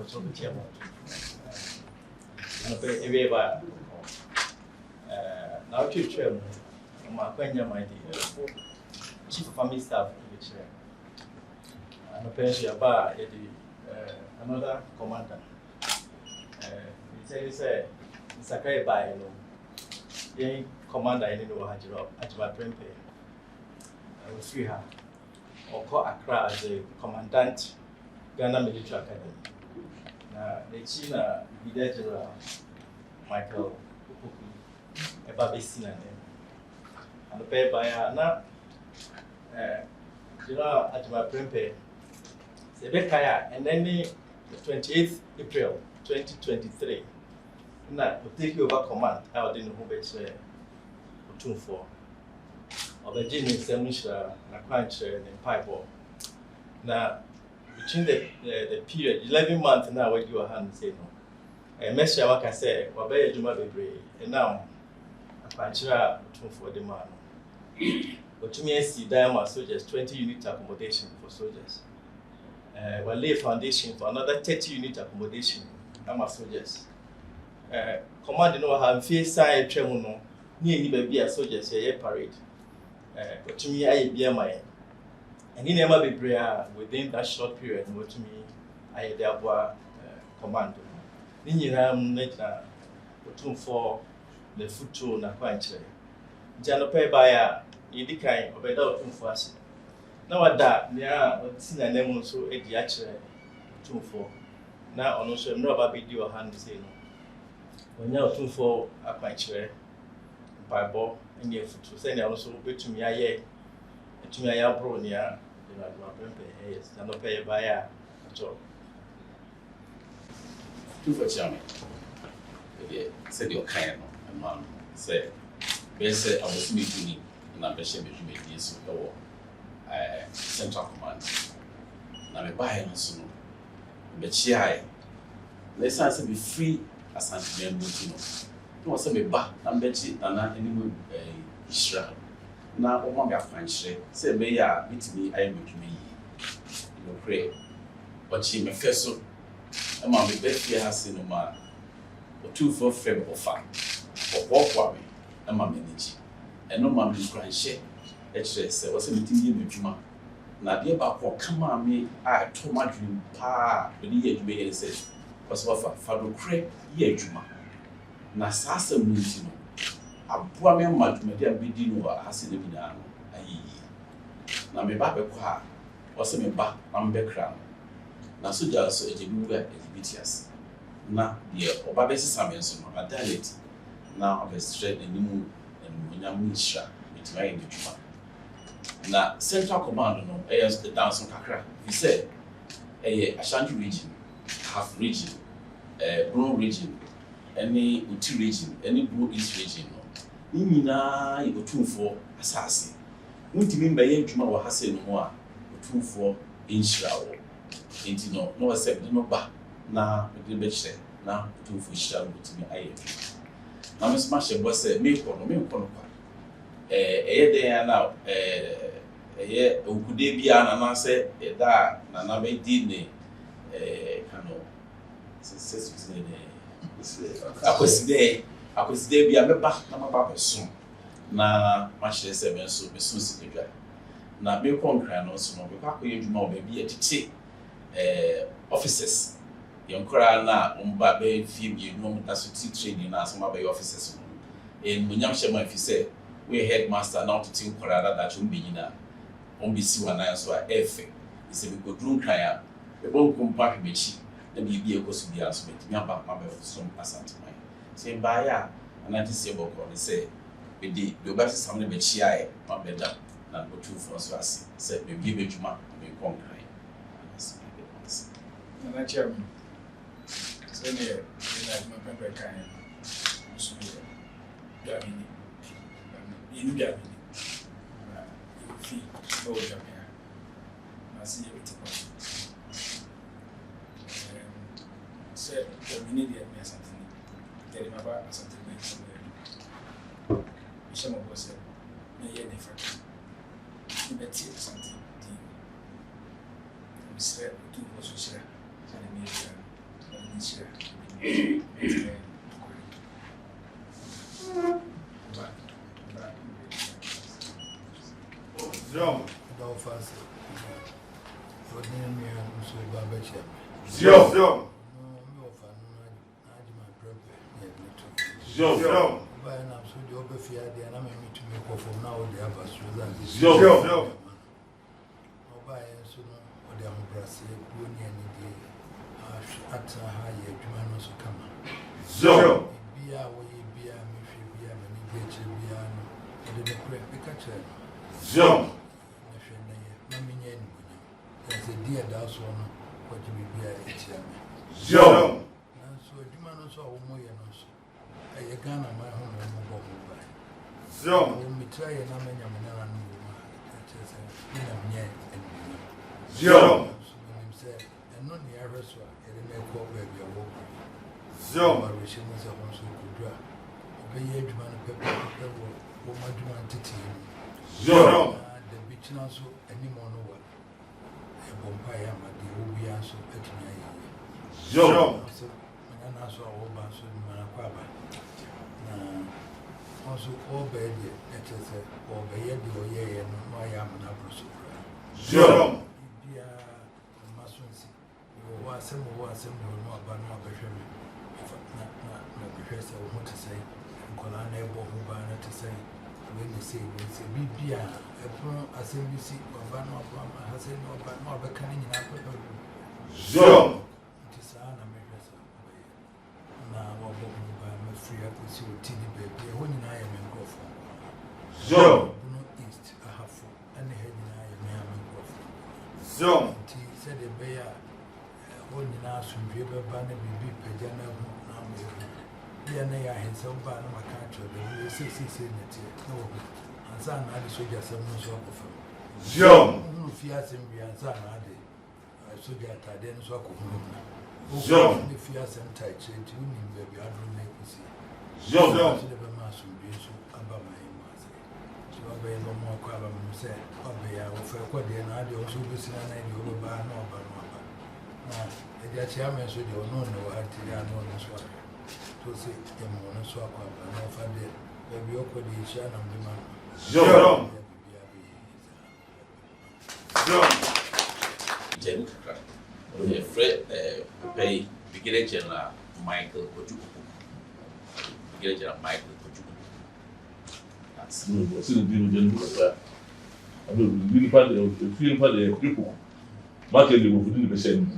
was over here. Every now to travel, my acquaintance, my dear, chief of family staff, which and apparently about another commander. He said, it's a great buy, the commander in the Wahajiro at my print. I will see her or call Accra as a commandant, Ghana Military Academy. The China Brigadier General Michael a Babisina name. And the pay by now, General at my print. And then the 28th April 2023, now we take over command. I didn't know who was 2-4. Of the genius, and crunch and pipe ball. Now, between the period 11 months now, what you are hand say no. A message like I said, what better Juma be and now a crunch 2-4 demand. But to me, I see diamond soldiers 20 unit accommodation for soldiers. We'll lay foundation for another 30 unit accommodation. I'm a soldiers. Command, have face side tremono, near be a soldiers a parade. But to me, I be my and he never be prayer within that short period. What to me, I therefore command. Then you have later for the foot to na quite. Janope by a Yidika of a dog for us. Now at that, they are seen a name also a diacher 2-4. Now, on also, never be your hand saying, when you're 2-4, a quite chair, by ball, and your foot to send also to me. I to me, I am bro near the yes, and not pay by a job. 2 for Jamie. Said your kind of man said, Bess, I was meeting in a bishop between this or Central Command. Now, a buy and soon. But she, let's answer be free as Asanteman. No, was a back and Betty and not any Israel. Now, oh, my French say, may I meet me, I am with me. You pray. But she may first so. A man with Betty has seen no man. Or 2-4 Feb or 5. Or walk away, a man energy. And no man will cry share. Say, was a meeting you with you. Now, dear Bako, come on me, I told my dream, pa, when you be said, was offer Fado Craig, ye Juma. Na Sasa means a poor man might be dinner has in the Minano. Now, me back a car, was a me back on background. Now, so just so a jibua BTS. Now, dear, or Babes Samuelson, my dialect. Now, I was straight and new and Munyamisha with my Juma. Now, Central Command, no, as the dance on Kakra, he said, a Ashanti region, half region, Bruno region, any Uti region, any Blue East region, no. Nina, you go 2-4 assassin. Won't you mean by Juma or Hassan Moa, 2-4 inch hour? Ain't you know, no, accept no back. Now, the bitch said, now 2-4 shall to me. I now, Miss Marshall was a milk or no milk on there now, could they be an answer that Nana may did I was there be a back number soon. Now, much less seven so be soon secret. Now, milk on cran also, no, back with you more maybe a officers. Young Corana, Babe, Phoebe, you know, that's what training as some of the officers. In Munyam if you say, we headmaster now to think Corada that you be in a OBC one answer, F. It's a good room cry. The won't come back with she, then be a cost to be answered. Me about my some Asanteman. Say, by ya, and I say about what they say. With the best something with she, I, my better than go 2-4 so I said, we give it to my conquer. And I chairman. So, my paper kind. So, you get me. Fee, oh, Japan. I see everything. Said, we need to something. Tell him about something. Some of us said, may you never. You bet something. We said, 2 was share. Zero. Don't fast. What name me and so Babacha? Zero. Zero. No, Zero. Zero. By an absolute overfear, and I'm meant to make off from now the other Susan. Zero. Zero. No, by and so or the Ambrasi, Bruni and the at a high human also come. Zero. Be away, be a mission, be a many be a little crap, Pikachu. Zero. There's a dear that's one what you be here. Zero. So, you man also more than us. I gun on my home and move by. Zero. When we try and I'm in a man and Zero. said, and not the average one, and then they call baby a walk. Zero. Our wishes are also good draw. Obey age man, pepper, what much you want to team. Zero. The beach also any more no one. Bompire, but the Ubia so petty. Zero. And also all Basso Manaquaba. Also, all bed, let us say, or Bayadi or Yay and my Amanabros. Zero. Dear Masonsi, you are some more about no better. No professor, what to say, and Colana Bobana to say. When you say, Bibia, a pro assembly or Bano has said no, but not becoming in Apple. Zero. It is an American. Now, what by my free up with you, teeny baby, when I am in Crawford. Zero. No east, I have food, and the head in I am in Crawford. Zero. He said a bear, when you now swim, you ever ban a baby, Pajana, now. Yeah, I had some bad on my country, but we say, no, and son, I soldier some no swap of him. Zero. No fias and we are son, I soldier, I didn't swap of him. Zero. The fias and tight, you mean, baby, I don't make you see. Zero. Never mass will be so about my master. So I bear no more crab and say, I'll be out for a quarter and I also listen and I over by no, but now, the chairman said you don't know what I know this one. To say, I'm on a swap and I found it. Baby, you're the Shan and the man. Zero. Zero. Jen, Fred, pay, beginning general Michael Kojuku. Beginning general Michael Kojuku. That's What's in the deal with that? I will really find the feeling for the people. Market will within the percent.